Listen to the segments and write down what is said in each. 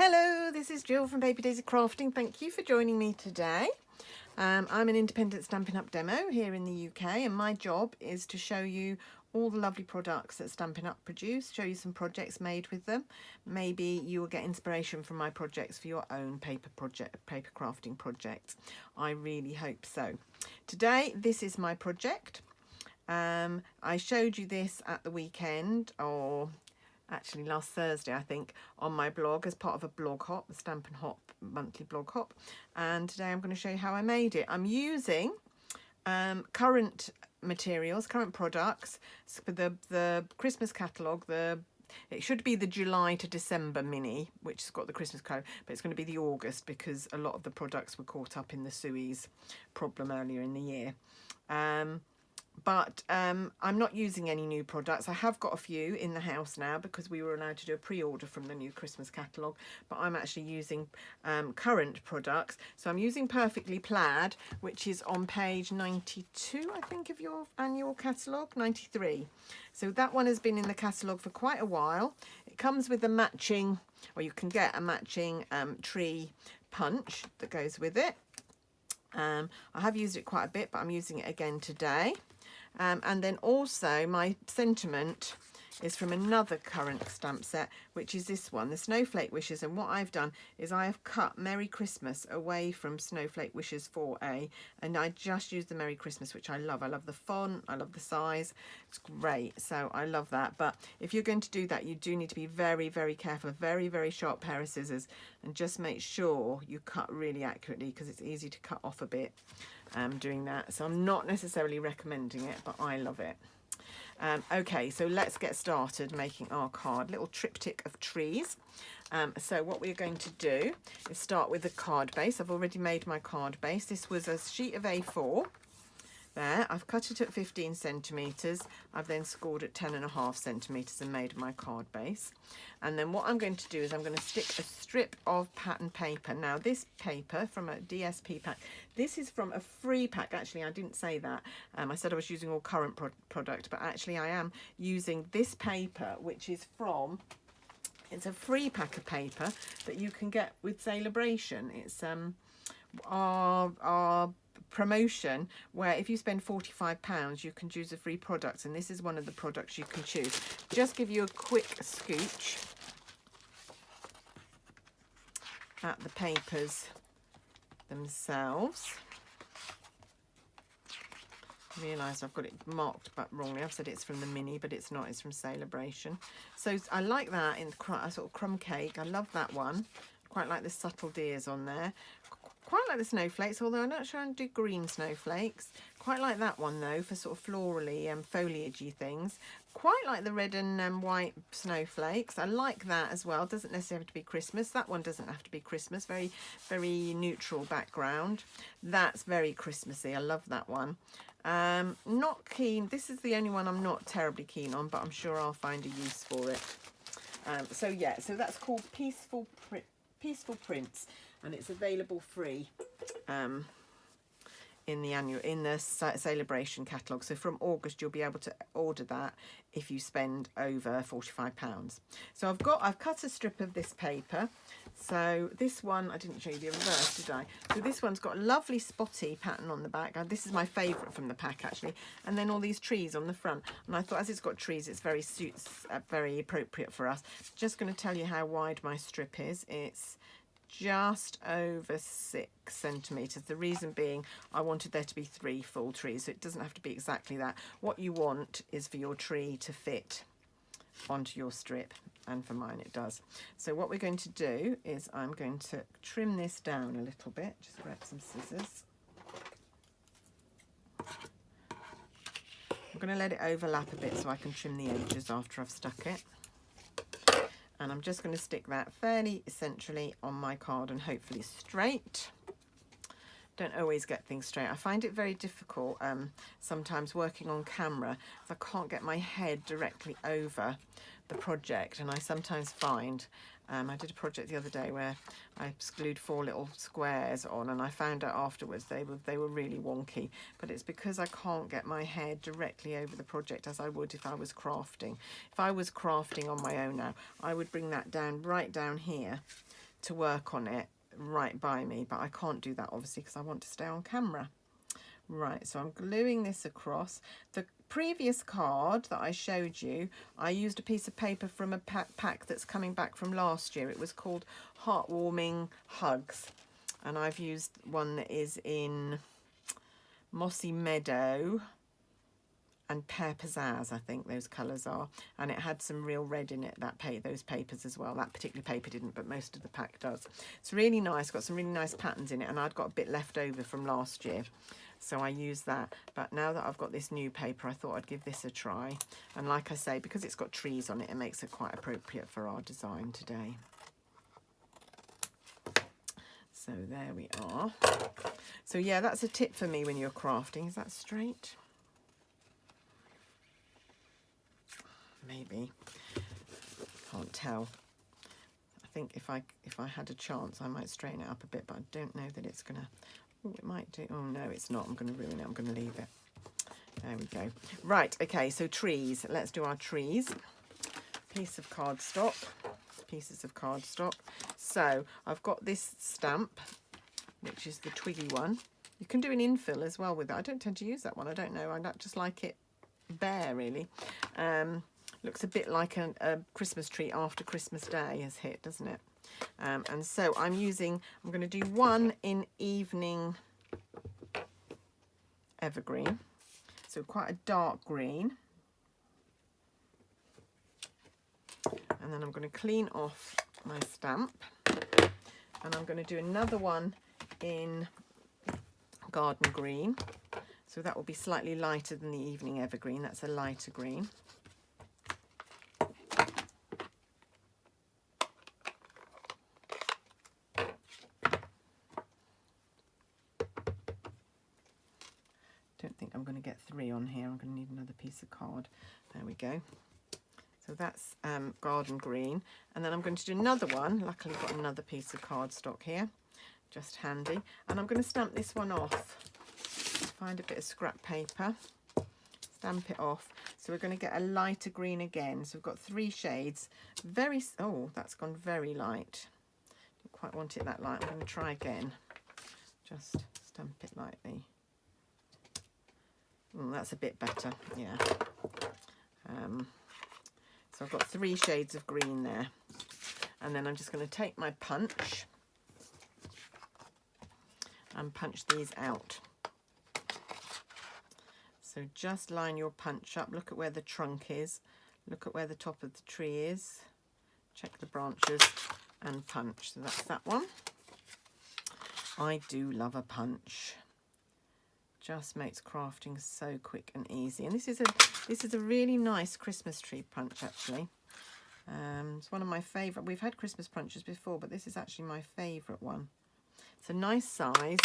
Hello, this is Jill from Baby Daisy Crafting. Thank you for joining me today. I'm an independent Stampin' Up demo here in the UK, and my job is to show you all the lovely products that Stampin' Up produce, show you some projects made with them. Maybe you will get inspiration from my projects for your own paper crafting projects. I really hope so. Today, this is my project. I showed you this at the weekend, or actually last Thursday, I think, on my blog as part of a blog hop, the Stampin' Hop monthly blog hop. And today I'm going to show you how I made it. I'm using current materials, current products for the Christmas catalogue. It should be the July to December mini, which has got the Christmas code, but it's going to be the August because a lot of the products were caught up in the Suez problem earlier in the year. But I'm not using any new products. I have got a few in the house now because we were allowed to do a pre-order from the new Christmas catalogue, but I'm actually using current products. So I'm using Perfectly Plaid, which is on page 92, I think, of your annual catalogue, 93. So that one has been in the catalogue for quite a while. It comes with a matching, or you can get a matching tree punch that goes with it. I have used it quite a bit, but I'm using it again today. And then also my sentiment is from another current stamp set, which is this one, the Snowflake Wishes. And what I've done is I have cut Merry Christmas away from Snowflake Wishes 4A, and I just used the Merry Christmas, which I love. I love the font, I love the size, it's great, so I love that. But if you're going to do that, you do need to be very, very careful, a very, very sharp pair of scissors, and just make sure you cut really accurately because it's easy to cut off a bit doing that. So I'm not necessarily recommending it, but I love it. Okay, so let's get started making our card, little triptych of trees. So what we're going to do is start with the card base. I've already made my card base. This was a sheet of A4. There, I've cut it at 15 centimetres. I've then scored at 10.5 centimetres and made my card base. And then what I'm going to do is I'm going to stick a strip of pattern paper. Now this paper from a DSP pack, this is from a free pack. Actually, I didn't say that. I said I was using all current product, but actually I am using this paper, which is from, it's a free pack of paper that you can get with Celebration. It's our promotion where if you spend £45 you can choose a free product, and this is one of the products you can choose. Just give you a quick scooch at the papers themselves. Realised I've got it marked but wrongly. I've said it's from the mini, but it's not, it's from Celebration. So I like that in a sort of crumb cake. I love that one. Quite like the subtle deers on there. Quite like the snowflakes, although I'm not sure I do green snowflakes. Quite like that one though for sort of florally foliagey things. Quite like the red and white snowflakes. I like that as well. Doesn't necessarily have to be Christmas. That one doesn't have to be Christmas. Very, very neutral background. That's very Christmassy. I love that one. Not keen. This is the only one I'm not terribly keen on, but I'm sure I'll find a use for it. So yeah, so that's called Peaceful Prints, and it's available free in the Celebration catalogue. So from August you'll be able to order that if you spend over £45. So I've cut a strip of this paper. So this one, I didn't show you the reverse, did I? So this one's got a lovely spotty pattern on the back. This is my favourite from the pack actually. And then all these trees on the front. And I thought as it's got trees, it's very appropriate for us. Just going to tell you how wide my strip is. It's just over 6 centimetres. The reason being I wanted there to be 3 full trees, so it doesn't have to be exactly that. What you want is for your tree to fit onto your strip, and for mine it does. So what we're going to do is I'm going to trim this down a little bit. Just grab some scissors. I'm going to let it overlap a bit so I can trim the edges after I've stuck it. And I'm just going to stick that fairly centrally on my card and hopefully straight. Don't always get things straight. I find it very difficult sometimes working on camera if I can't get my head directly over the project, and I sometimes find I did a project the other day where I glued 4 little squares on, and I found out afterwards they were really wonky, but it's because I can't get my head directly over the project as I would if I was crafting. If I was crafting on my own now, I would bring that down right down here to work on it right by me, but I can't do that obviously because I want to stay on camera. Right, so I'm gluing this across. The previous card that I showed you, I used a piece of paper from a pack that's coming back from last year. It was called Heartwarming Hugs, and I've used one that is in Mossy Meadow and Pear Pizzazz, I think those colours are, and it had some real red in it, those papers as well. That particular paper didn't, but most of the pack does. It's really nice, got some really nice patterns in it, and I'd got a bit left over from last year, so I used that. But now that I've got this new paper, I thought I'd give this a try, and like I say, because it's got trees on it, it makes it quite appropriate for our design today. So there we are. So yeah, that's a tip for me when you're crafting. Is that straight? Maybe, can't tell. I think if I had a chance I might straighten it up a bit, but I don't know that it's gonna. Oh, it might do. Oh no, it's not. I'm gonna ruin it. I'm gonna leave it. There we go. Right, okay, so trees. Let's do our trees. Piece of cardstock, pieces of cardstock. So I've got this stamp, which is the twiggy one. You can do an infill as well with it. I don't tend to use that one. I don't know. I just like it bare, really. Looks a bit like a Christmas tree after Christmas Day has hit, doesn't it? And so I'm going to do one in Evening Evergreen. So quite a dark green. And then I'm going to clean off my stamp. And I'm going to do another one in Garden Green. So that will be slightly lighter than the Evening Evergreen. That's a lighter green. Don't think I'm going to get 3 on here. I'm going to need another piece of card. There we go. So that's Garden Green. And then I'm going to do another one. Luckily I've got another piece of cardstock here. Just handy. And I'm going to stamp this one off. Find a bit of scrap paper. Stamp it off. So we're going to get a lighter green again. So we've got 3 shades. Oh, that's gone very light. Don't quite want it that light. I'm going to try again. Just stamp it lightly. That's a bit better, yeah. So I've got 3 shades of green there. And then I'm just going to take my punch and punch these out. So just line your punch up. Look at where the trunk is. Look at where the top of the tree is. Check the branches and punch. So that's that one. I do love a punch. Just makes crafting so quick and easy. And this is a really nice Christmas tree punch, actually. It's one of my favourite. We've had Christmas punches before, but this is actually my favourite one. It's a nice size.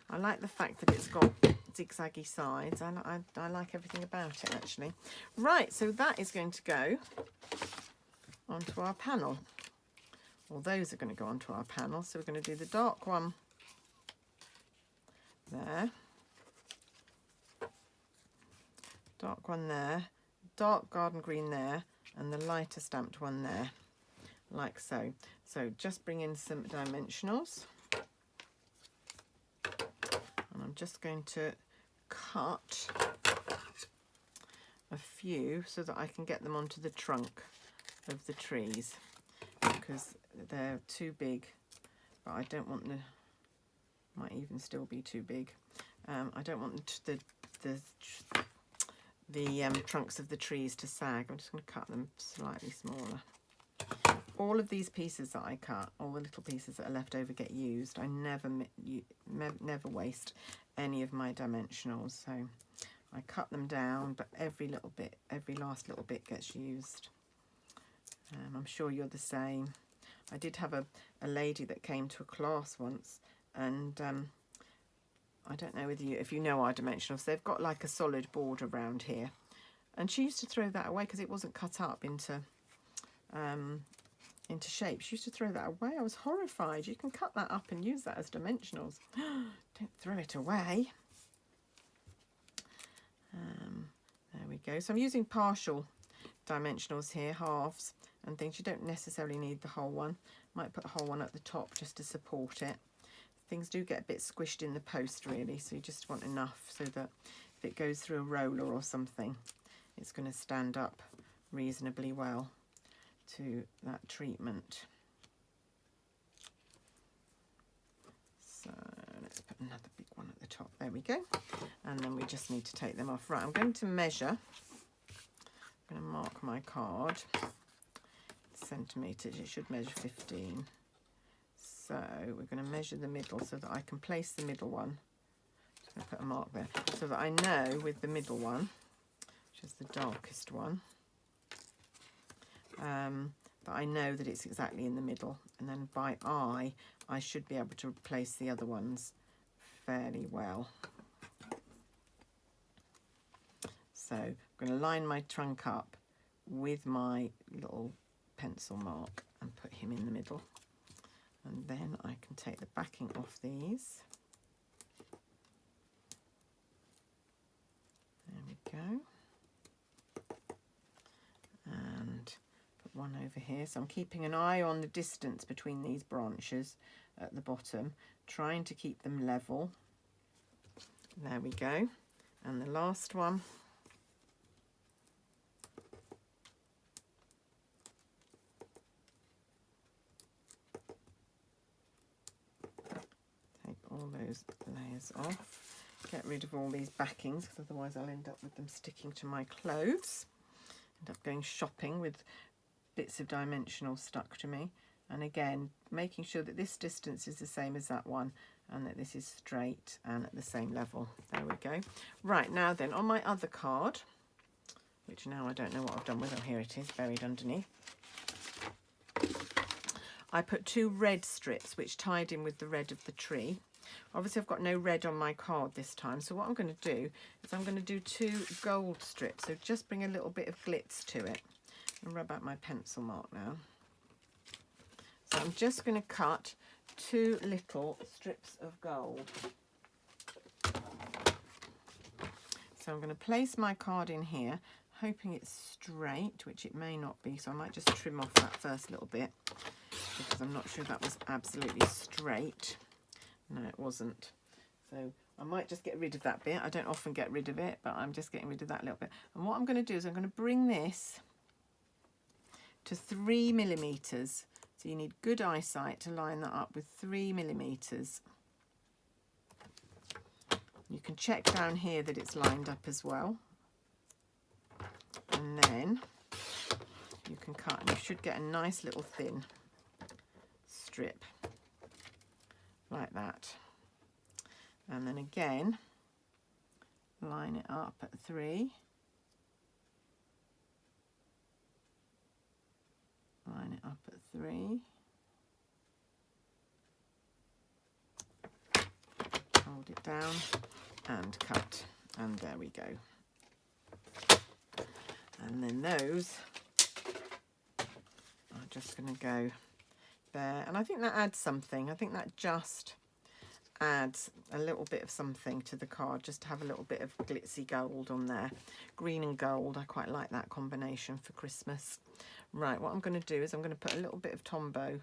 I like the fact that it's got zigzaggy sides. I like everything about it, actually. Right, so that is going to go onto our panel. Well, those are going to go onto our panel. So we're going to do the dark one there. Dark one there, dark garden green there, and the lighter stamped one there, like so. So just bring in some dimensionals, and I'm just going to cut a few so that I can get them onto the trunk of the trees, because they're too big, but I don't want the, might even still be too big. I don't want the trunks of the trees to sag. I'm just going to cut them slightly smaller. All of these pieces that I cut, all the little pieces that are left over, get used. I never waste any of my dimensionals, so I cut them down, but every last little bit gets used. I'm sure you're the same. I did have a lady that came to a class once, and I don't know if you know our dimensionals. They've got like a solid border around here, and she used to throw that away because it wasn't cut up into shape. She used to throw that away. I was horrified. You can cut that up and use that as dimensionals. Don't throw it away. There we go. So I'm using partial dimensionals here, halves, and things. You don't necessarily need the whole one. Might put a whole one at the top just to support it. Things do get a bit squished in the post really, so you just want enough so that if it goes through a roller or something, it's going to stand up reasonably well to that treatment. So let's put another big one at the top. There we go. And then we just need to take them off. Right, I'm going to measure. I'm going to mark my card. Centimetres, it should measure 15. So we're going to measure the middle so that I can place the middle one. Just going to put a mark there so that I know with the middle one, which is the darkest one, that I know that it's exactly in the middle, and then by eye I should be able to place the other ones fairly well. So I'm going to line my trunk up with my little pencil mark and put him in the middle, and then I can take the backing off these. There we go. And put one over here. So I'm keeping an eye on the distance between these branches at the bottom, trying to keep them level. There we go. And the last one. Take all those layers off. Get rid of all these backings, because otherwise I'll end up with them sticking to my clothes. End up going shopping with bits of dimensional stuck to me. And again, making sure that this distance is the same as that one, and that this is straight and at the same level. There we go. Right, now then, on my other card, which now I don't know what I've done with, oh, here it is, buried underneath. I put 2 red strips, which tied in with the red of the tree. Obviously, I've got no red on my card this time, so what I'm going to do is I'm going to do 2 gold strips. So just bring a little bit of glitz to it. And rub out my pencil mark now. So I'm just going to cut 2 little strips of gold. So I'm going to place my card in here, hoping it's straight, which it may not be, so I might just trim off that first little bit, because I'm not sure that was absolutely straight. No, it wasn't. So I might just get rid of that bit. I don't often get rid of it, but I'm just getting rid of that little bit. And what I'm going to do is I'm going to bring this to 3 millimeters. So you need good eyesight to line that up with 3 millimeters. You can check down here that it's lined up as well. And then you can cut, and you should get a nice little thin strip like that. And then again, line it up at 3. Line it up at 3. Hold it down and cut. And there we go. And then those are just going to go there. And I think that adds something. I think that just adds a little bit of something to the card, just to have a little bit of glitzy gold on there. Green and gold, I quite like that combination for Christmas. Right, what I'm going to do is I'm going to put a little bit of Tombow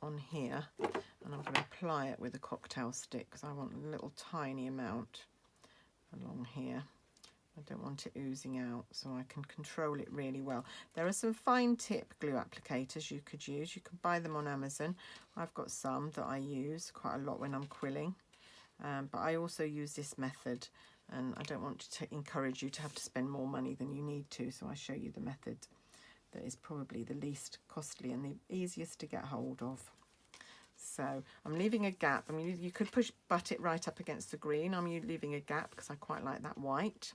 on here, and I'm going to apply it with a cocktail stick, because I want a little tiny amount along here. I don't want it oozing out, so I can control it really well. There are some fine tip glue applicators you could use. You can buy them on Amazon. I've got some that I use quite a lot when I'm quilling, but I also use this method, and I don't want to encourage you to have to spend more money than you need to, so I show you the method that is probably the least costly and the easiest to get hold of. So I'm leaving a gap. I mean, you could butt it right up against the green. I'm leaving a gap because I quite like that white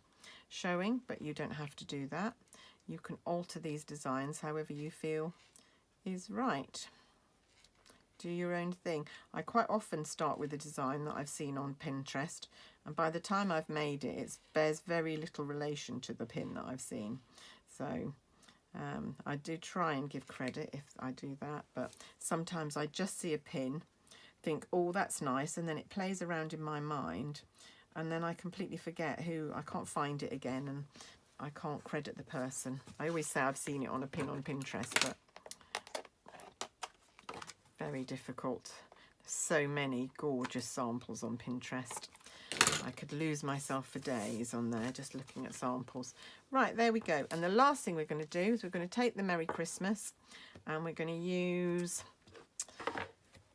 showing, but you don't have to do that. You can alter these designs however you feel is right. Do your own thing. I quite often start with a design that I've seen on Pinterest, and by the time I've made it, it bears very little relation to the pin that I've seen. So I do try and give credit if I do that, but sometimes I just see a pin, think, oh, that's nice, and then it plays around in my mind, and then I completely forget I can't find it again, and I can't credit the person. I always say I've seen it on a pin on Pinterest, but very difficult. So many gorgeous samples on Pinterest. I could lose myself for days on there just looking at samples. Right, there we go. And the last thing we're going to do is we're going to take the Merry Christmas and we're going to use...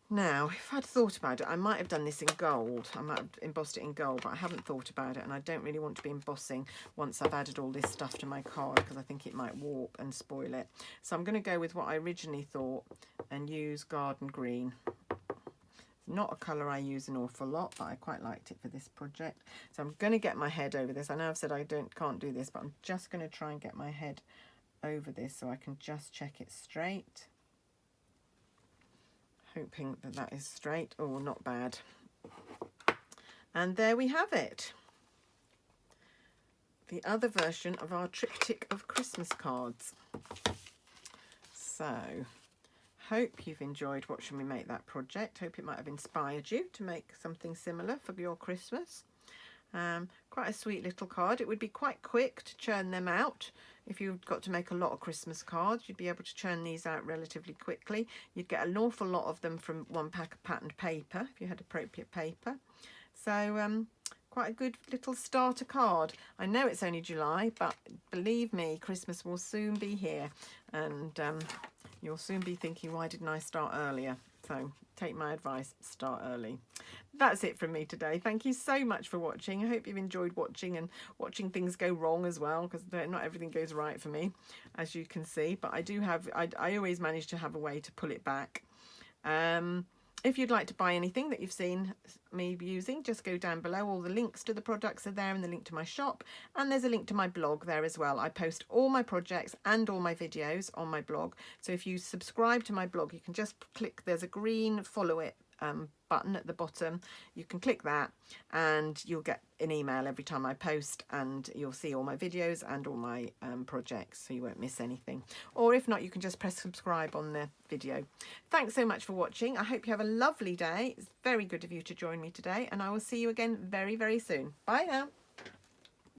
Now, if I'd thought about it, I might have done this in gold. I might have embossed it in gold, but I haven't thought about it, and I don't really want to be embossing once I've added all this stuff to my card because I think it might warp and spoil it. So I'm going to go with what I originally thought and use Garden Green. It's not a colour I use an awful lot, but I quite liked it for this project. So I'm going to get my head over this. I know I've said I can't do this, but I'm just going to try and get my head over this so I can just check it straight. Hoping that that is straight. Oh, not bad. And there we have it. The other version of our triptych of Christmas cards. So, hope you've enjoyed watching me make that project. Hope it might have inspired you to make something similar for your Christmas. Quite a sweet little card. It would be quite quick to churn them out. If you've got to make a lot of Christmas cards, you'd be able to churn these out relatively quickly. You'd get an awful lot of them from one pack of patterned paper, if you had appropriate paper. So quite a good little starter card. I know it's only July, but believe me, Christmas will soon be here. And you'll soon be thinking, why didn't I start earlier? So take my advice, start early. That's it from me today. Thank you so much for watching. I hope you've enjoyed watching and watching things go wrong as well, because not everything goes right for me, as you can see. But I do have, I always manage to have a way to pull it back. If you'd like to buy anything that you've seen me using, just go down below. All the links to the products are there and the link to my shop. And there's a link to my blog there as well. I post all my projects and all my videos on my blog. So if you subscribe to my blog, you can just click, there's a green follow it button at the bottom. You can click that and you'll get an email every time I post, and you'll see all my videos and all my projects, so you won't miss anything. Or if not, you can just press subscribe on the video. Thanks so much for watching. I hope you have a lovely day. It's very good of you to join me today, and I will see you again very, very soon. Bye now.